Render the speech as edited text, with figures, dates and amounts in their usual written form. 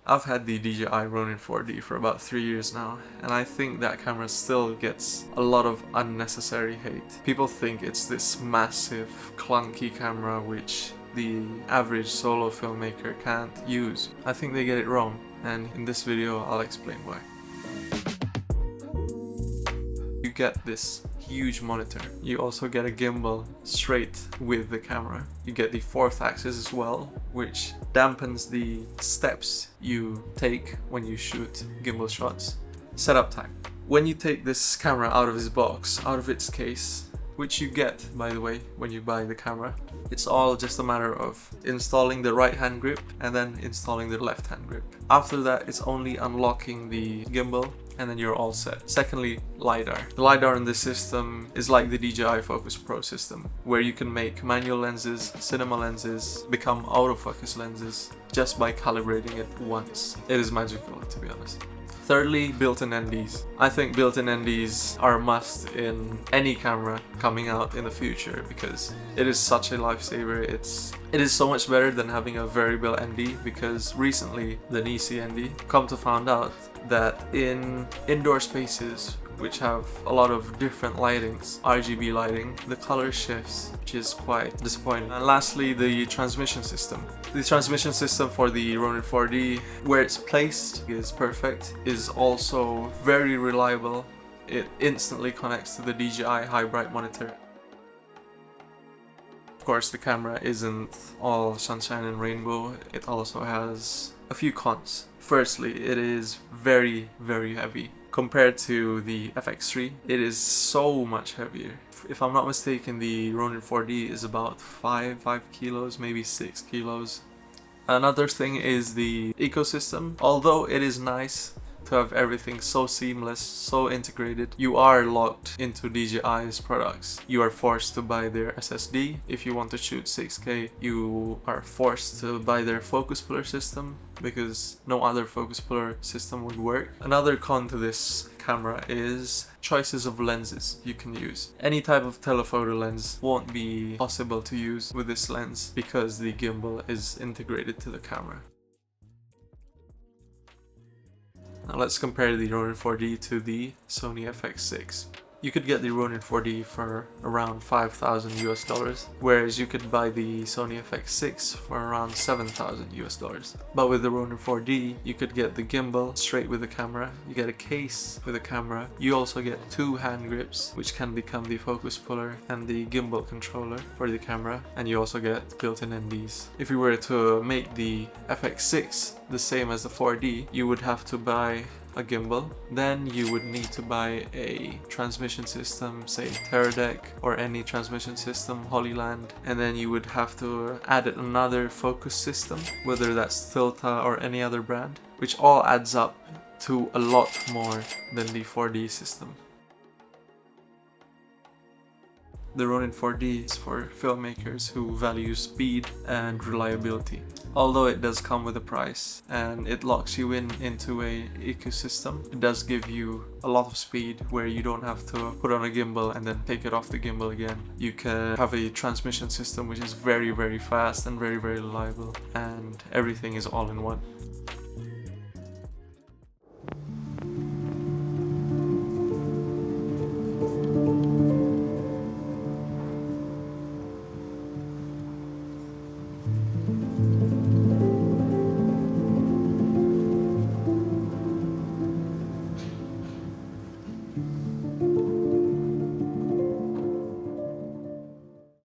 I've had the DJI Ronin 4D for about 3 years now, and I think that camera still gets a lot of unnecessary hate. People think it's this massive, clunky camera which the average solo filmmaker can't use. I think they get it wrong, and in this video I'll explain why. You get this huge monitor. You also get a gimbal straight with the camera. You get the 4th axis as well, which dampens the steps you take when you shoot gimbal shots. Setup time. When you take this camera out of its box, out of its case, which you get, by the way, when you buy the camera, it's all just a matter of installing the right hand grip and then installing the left hand grip. After that, it's only unlocking the gimbal and then you're all set. Secondly, LiDAR. The LiDAR in this system is like the DJI Focus Pro system, where you can make manual lenses, cinema lenses, become autofocus lenses just by calibrating it once. It is magical, to be honest. Thirdly, built-in NDs. I think built-in NDs are a must in any camera coming out in the future because it is such a lifesaver. It is so much better than having a variable ND, because recently the Nisi ND come to find out that in indoor spaces which have a lot of different lightings, RGB lighting, the color shifts, which is quite disappointing. And lastly, the transmission system. The transmission system for the Ronin 4D, where it's placed, is perfect, is also very reliable. It instantly connects to the DJI high bright monitor. Of course, the camera isn't all sunshine and rainbow. It also has a few cons. Firstly, it is very, very heavy. Compared to the FX3, it is so much heavier. If I'm not mistaken, the Ronin 4D is about 5 kilos, maybe 6 kilos. Another thing is the ecosystem. Although it is nice to have everything so seamless, so integrated, you are locked into DJI's products. You are forced to buy their SSD. If you want to shoot 6K, you are forced to buy their focus puller system because no other focus puller system would work. Another con to this camera is choices of lenses you can use. Any type of telephoto lens won't be possible to use with this lens because the gimbal is integrated to the camera. Now let's compare the Ronin 4D to the Sony FX6. You could get the Ronin 4D for around $5,000 whereas you could buy the Sony FX6 for around $7,000. But with the Ronin 4D, you could get the gimbal straight with the camera, you get a case with a camera, you also get 2 hand grips which can become the focus puller and the gimbal controller for the camera, and you also get built-in NDs. If you were to make the FX6 the same as the 4D, you would have to buy a gimbal, then you would need to buy a transmission system, say Teradek or any transmission system, Holyland, and then you would have to add another focus system, whether that's Tilta or any other brand, which all adds up to a lot more than the 4D system. The Ronin 4D is for filmmakers who value speed and reliability. Although it does come with a price and it locks you into a ecosystem, it does give you a lot of speed where you don't have to put on a gimbal and then take it off the gimbal again. You can have a transmission system which is very, very fast and very, very reliable, and everything is all in one.